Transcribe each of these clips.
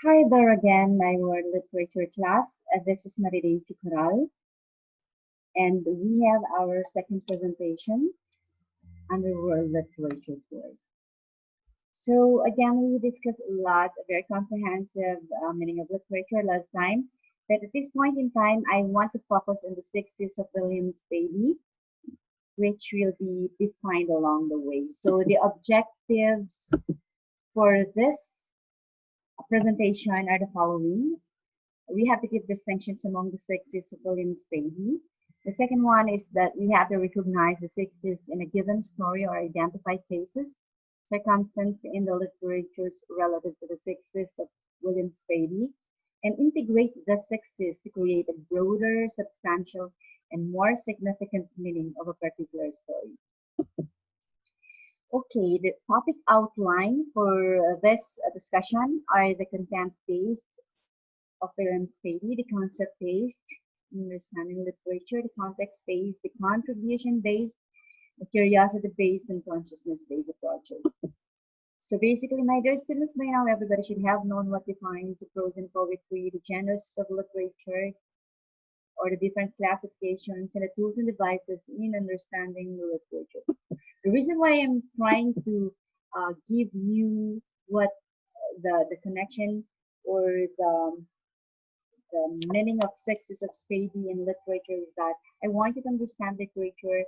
Hi there again, my world literature class. This is Mariday Coral, and we have our second presentation under world literature course. So again, we discussed a lot, a very comprehensive meaning of literature last time. But at this point in time, I want to focus on the sixes of William Spady, which will be defined along the way. So the objectives for this presentation are the following. We have to give distinctions among the sexes of William Spady. The second one is that we have to recognize the sexes in a given story or identify cases, circumstance in the literatures relative to the sexes of William Spady, and integrate the sexes to create a broader, substantial, and more significant meaning of a particular story. Okay, the topic outline for this discussion are the content-based of William Spady, the concept-based, understanding literature, the context-based, the contribution-based, the curiosity-based, and consciousness-based approaches. So basically, my dear students, by now everybody should have known what defines prose and poetry, the genres of literature, or the different classifications, and the tools and devices in understanding literature. The reason why I'm trying to give you what the connection or the meaning of sexes of Spady in literature is that I want you to understand literature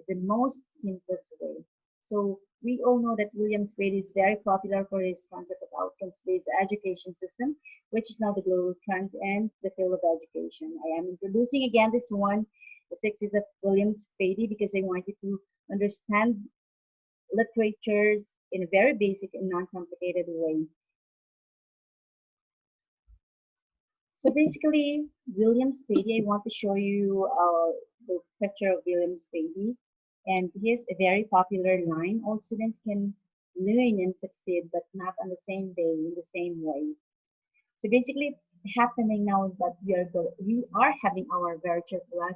the most simplest way. So we all know that William Spady is very popular for his concept of outcomes-based education system, which is now the global trend in the field of education. I am introducing again this one, the sexes of William Spady, because I want you to understand literatures in a very basic and non-complicated way. So basically, William Spady, I want to show you the picture of William Spady. And here's a very popular line. All students can learn and succeed, but not on the same day, in the same way. So basically, it's happening now that we are having our virtual class.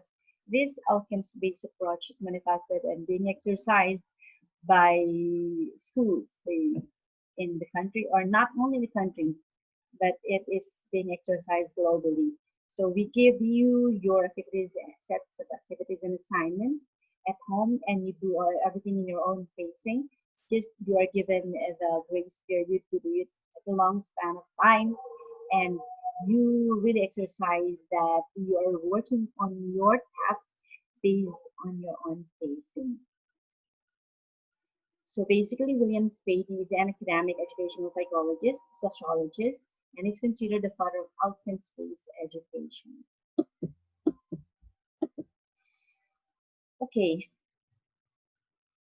This outcomes-based approach is manifested and being exercised by schools in the country, or not only in the country, but it is being exercised globally. So we give you your activities, sets of activities and assignments at home, and you do everything in your own pacing. Just you are given the grace period to do it at a long span of time, and you really exercise that you are working on your task based on your own pacing. So basically, William Spady is an academic educational psychologist, sociologist, and is considered the father of outcomes-based education. Okay,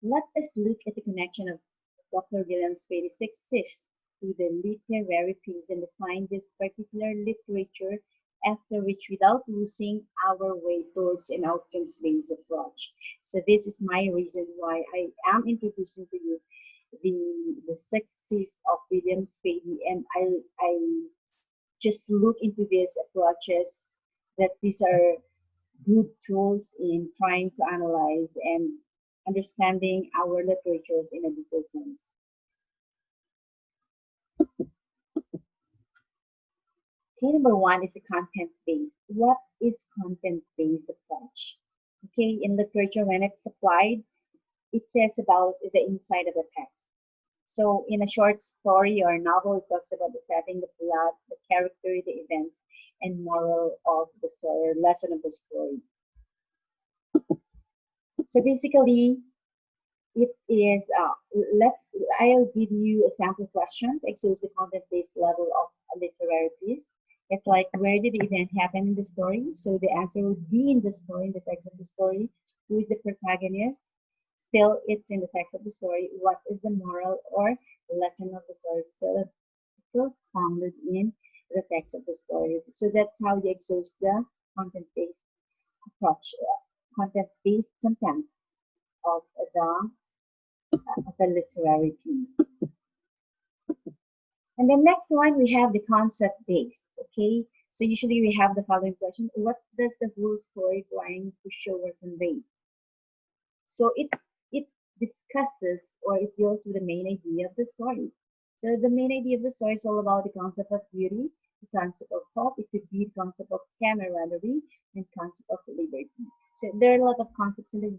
let us look at the connection of Dr. William Spady's success to the literary piece and define this particular literature, after which without losing our way towards an outcomes-based approach. So this is my reason why I am introducing to you the success of William Spady, and I just look into these approaches that these are good tools in trying to analyze and understanding our literatures in a deeper sense. Okay, number one is the content-based. What is content-based approach? Okay, in literature, when it's applied, it says about the inside of the text. So in a short story or novel, it talks about the setting, the plot, the character, the events, and moral of the story, or lesson of the story. So basically, it is, I'll give you a sample question to expose the content-based level of a literary piece. It's like, where did the event happen in the story? So the answer would be in the story, in the text of the story. Who is the protagonist? Still, it's in the text of the story. What is the moral or lesson of the story? Still founded in the text of the story. So that's how you exhaust the content-based approach, content-based content of the literary piece. And then next one, we have the concept-based, okay? So usually we have the following question: what does the whole story trying to show or convey? So it discusses or it deals with the main idea of the story. So the main idea of the story is all about the concept of beauty, the concept of hope, it could be the concept of camaraderie, and concept of liberty. So there are a lot of concepts in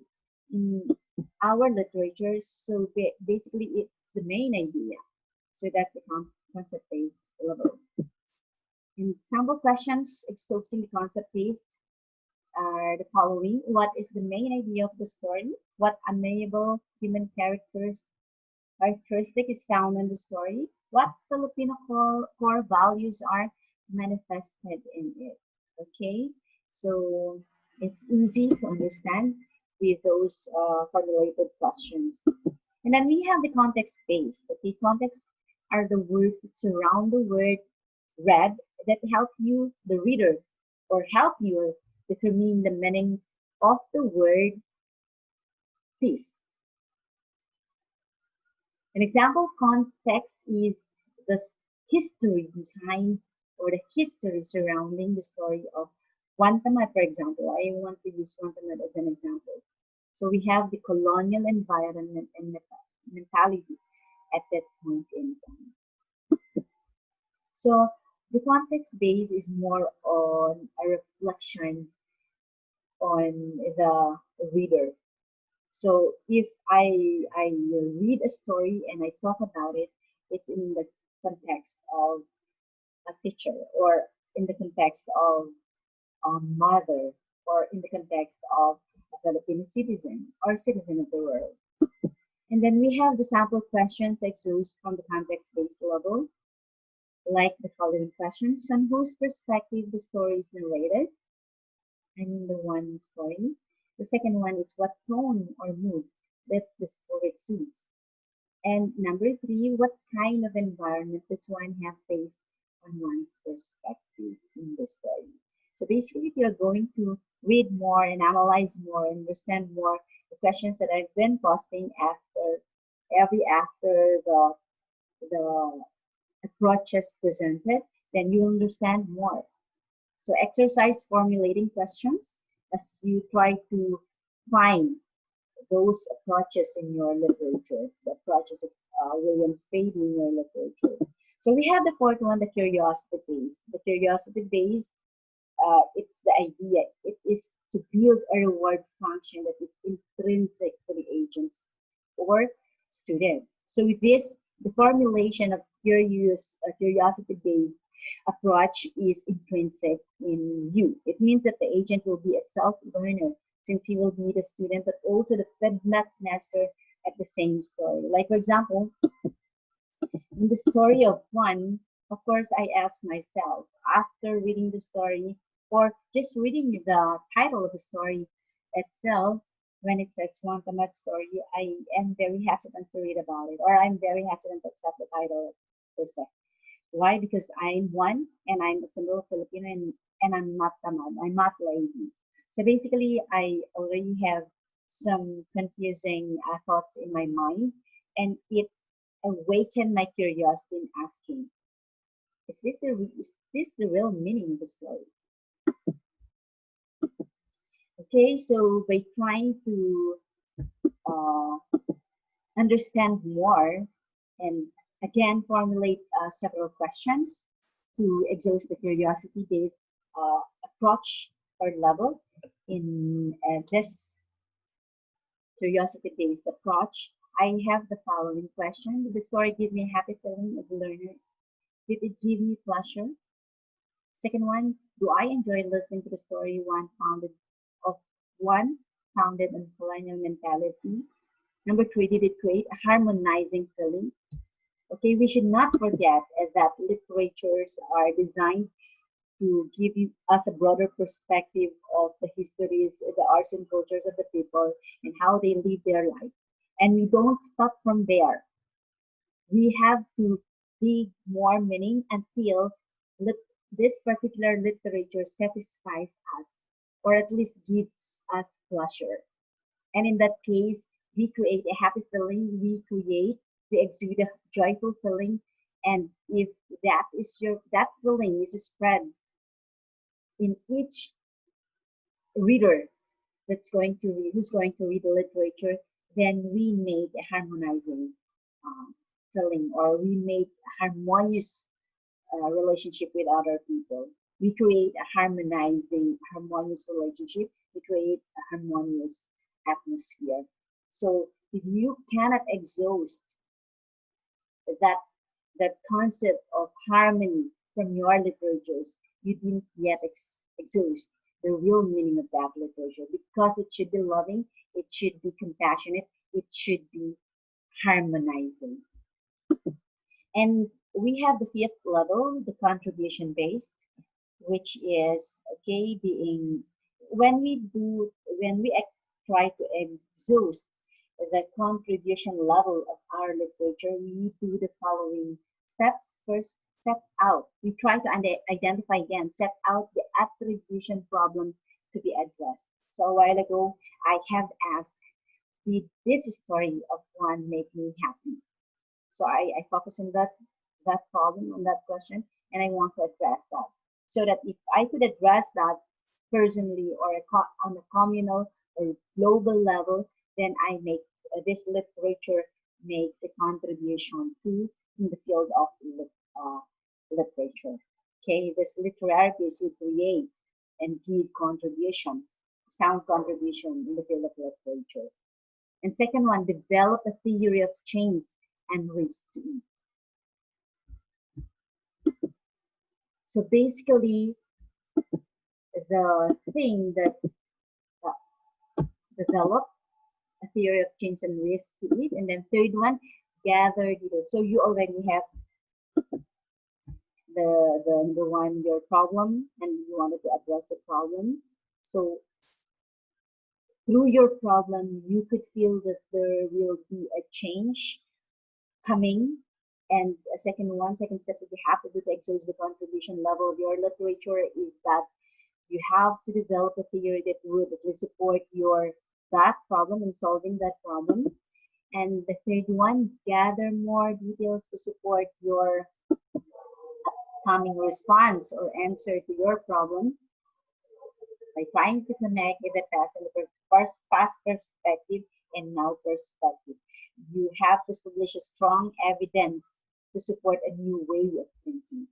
our literature. So basically, it's the main idea. So that's the concept-based level. And sample questions exposing the concept-based are the following. What is the main idea of the story? What amiable human characteristic is found in the story? What Filipino core values are manifested in it? Okay, so it's easy to understand with those formulated questions. And then we have the context based. Okay, context are the words that surround the word read that help you, the reader, or help you determine the meaning of the word piece. An example context is the history behind or the history surrounding the story of Guantanamo, for example. I want to use Guantanamo as an example. So we have the colonial environment and mentality at that point in time. So the context base is more on a reflection on the reader. So if I read a story and I talk about it, it's in the context of a teacher or in the context of a mother or in the context of a Filipino citizen or citizen of the world. And then we have the sample questions exposed from the context-based level, like the following questions. On whose perspective the story is narrated? I mean the one story. The second one is what tone or mood that the story exudes. And number three, what kind of environment does one have based on one's perspective in the story? So basically, if you're going to read more and analyze more and understand more the questions that I've been posting after the approaches presented, then you understand more. So exercise formulating questions as you try to find those approaches in your literature, the approaches of William Spady in your literature. So we have the fourth one, the curiosity base. The curiosity base, it's the idea. It is to build a reward function that is intrinsic to the agents or student. So with this, the formulation of curiosity-based approach is intrinsic in you. It means that the agent will be a self-learner since he will be the student, but also the feedback master at the same story. Like, for example, in the story of one, of course, I ask myself after reading the story or just reading the title of the story itself, when it says one Tamat story, I am very hesitant to read about it, or I'm very hesitant to accept the title per se. Why? Because I'm one and I'm a single Filipino and I'm not tamad. I'm not lazy. So basically, I already have some confusing thoughts in my mind, and it awakened my curiosity in asking, is this the real meaning of the story? Okay, so by trying to uh, understand more and again formulate several questions to exhaust the curiosity-based approach or level in this curiosity-based approach, I have the following question. Did the story give me a happy feeling as a learner? Did it give me pleasure? Second one, do I enjoy listening to the story of one founded on colonial mentality? Number three, did it create a harmonizing feeling? Okay, we should not forget that literatures are designed to give us a broader perspective of the histories, the arts and cultures of the people and how they live their life. And we don't stop from there. We have to dig more meaning until this particular literature satisfies us or at least gives us pleasure. And in that case, we create a happy feeling, we exude a joyful feeling. And if that feeling is spread in each reader who's going to read the literature, then we make a harmonizing feeling, or we make harmonious relationship with other people. We create a harmonious relationship. We create a harmonious atmosphere. So if you cannot exhaust that concept of harmony from your literatures, you didn't yet exhaust the real meaning of that literature, because it should be loving, it should be compassionate, it should be harmonizing. And we have the fifth level, the contribution based, which is okay being when we do when we try to exhaust the contribution level of our literature, we do the following steps. First, set out. We try to identify again, set out the attribution problem to be addressed. So a while ago, I have asked, did this story of one make me happy? So I focus on that problem, on that question, and I want to address that. So that if I could address that personally or on a communal or global level, then I make this literature makes a contribution to in the field of literature. Okay, this literary piece will create and give contribution, sound contribution in the field of literature. And second one, develop a theory of change and risk to it. So basically, the thing that develop a theory of change and risk to it, and then third one, gather details. So you already have the number one, your problem, and you wanted to address the problem. So through your problem, you could feel that there will be a change coming. And a second step that you have to do to exhaust the contribution level of your literature is that you have to develop a theory that would at least support your that problem and solving that problem. And the third one, gather more details to support your coming response or answer to your problem by trying to connect with the past and the past perspective and now perspective. You have to establish a strong evidence to support a new way of thinking.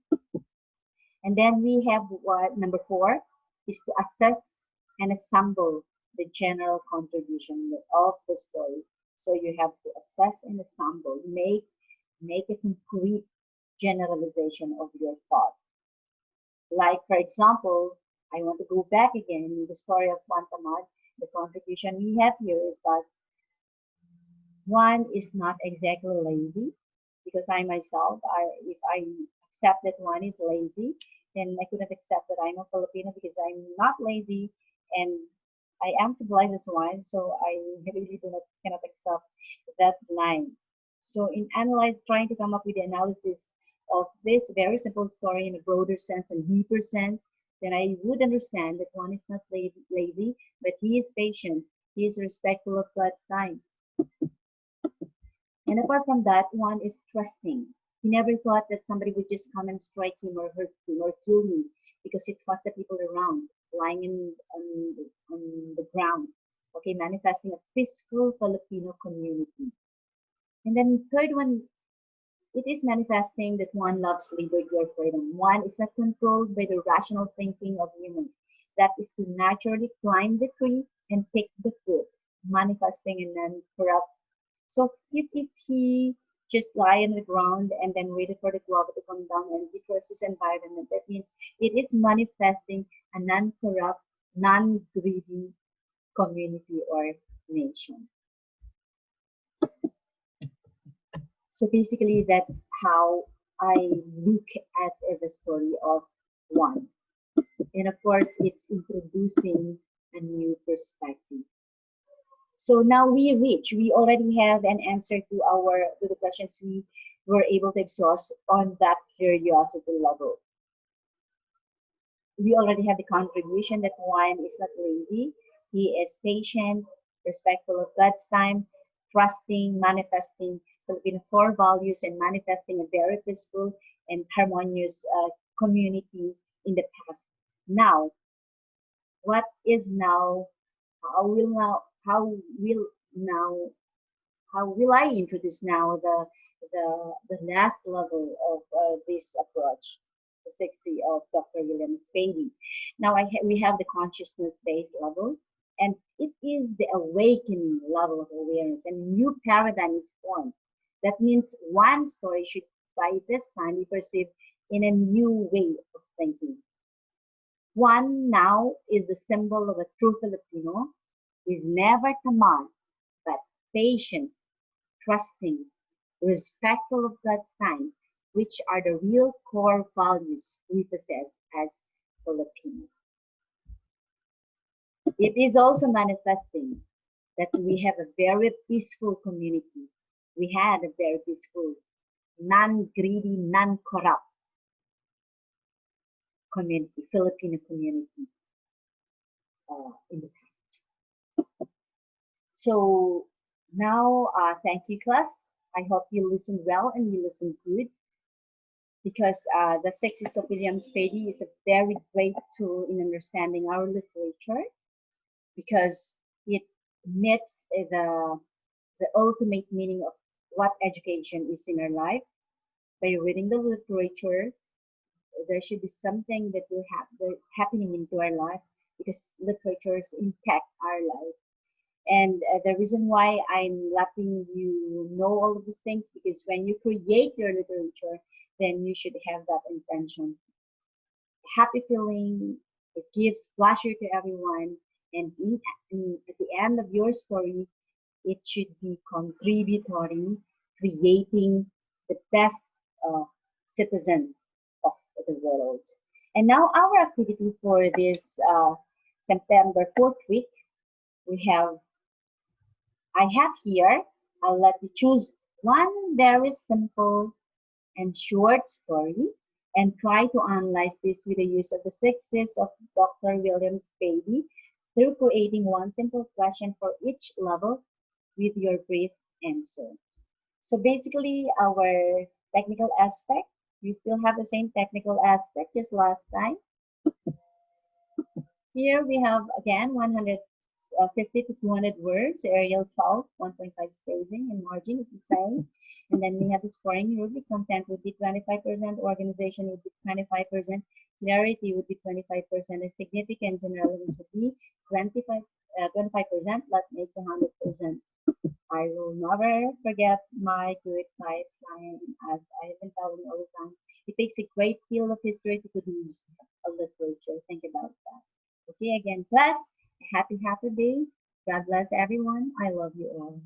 And then we have what number 4 is to assess and assemble the general contribution of the story. So you have to assess and assemble, make a complete generalization of your thought. Like for example, I want to go back again in the story of Pantamad. The contribution we have here is that one is not exactly lazy, because I myself, if I accept that one is lazy, then I couldn't accept that I'm a Filipino because I'm not lazy and I am civilized as one, so I really cannot accept that line. So in trying to come up with the analysis of this very simple story in a broader sense and deeper sense, then I would understand that one is not lazy, but he is patient, he is respectful of God's time. And apart from that, one is trusting. He never thought that somebody would just come and strike him or hurt him or kill him because he trusts the people around, lying on the ground. Okay, manifesting a peaceful Filipino community. And then third one, it is manifesting that one loves liberty or freedom. One is not controlled by the rational thinking of humans. That is to naturally climb the tree and pick the fruit, manifesting a non-corrupt. So if he just lie on the ground and then waited for the guava to come down and he trusts his environment, that means it is manifesting a non-corrupt, non-greedy community or nation. So basically, that's how I look at the story of one. And of course, it's introducing a new perspective. So now we already have an answer to the questions we were able to exhaust on that curiosity level. We already have the contribution that one is not lazy, he is patient, respectful of God's time, trusting, manifesting Filipino core values, and manifesting a very peaceful and harmonious community in the past. Now, what is now? How will now? How will now? how will I introduce now the last level of this approach, the 6C of Dr. William Spady. Now we have the consciousness-based level, and it is the awakening level of awareness, and a new paradigm is formed. That means one story should, by this time, be perceived in a new way of thinking. One now is the symbol of a true Filipino, is never tamad, but patient, trusting, respectful of God's time, which are the real core values we possess as Filipinos. It is also manifesting that we have a very peaceful community. We had a very peaceful, non-greedy, non-corrupt community, Filipino community in the past. So now, thank you, class. I hope you listen well and you listen good, because the Sexes of William Spady is a very great tool in understanding our literature, because it meets the ultimate meaning of what education is in our life. By reading the literature, there should be something that will happening into our life, because literatures impact our life. And the reason why I'm letting you know all of these things, because when you create your literature, then you should have that intention. Happy feeling, it gives pleasure to everyone, and at the end of your story, it should be contributory, creating the best uh, citizen of the world. And now our activity for this September 4th week, we have I have here, I'll let you choose one very simple and short story and try to analyze this with the use of the 6 Cs of Dr. William Spady through creating one simple question for each level with your brief answer. So basically, our technical aspect, we still have the same technical aspect just last time. Here we have again 150 to 200 words, Arial 12, 1.5 spacing and margin is the same. And then we have the scoring rubric, content would be 25%, organization would be 25%, clarity would be 25%, and significance and relevance would be 25%, that makes 100%. I will never forget my good type sign, as I have been telling you all the time. It takes a great deal of history to produce a literature. Think about that. Okay, again, class, happy day. God bless everyone. I love you all.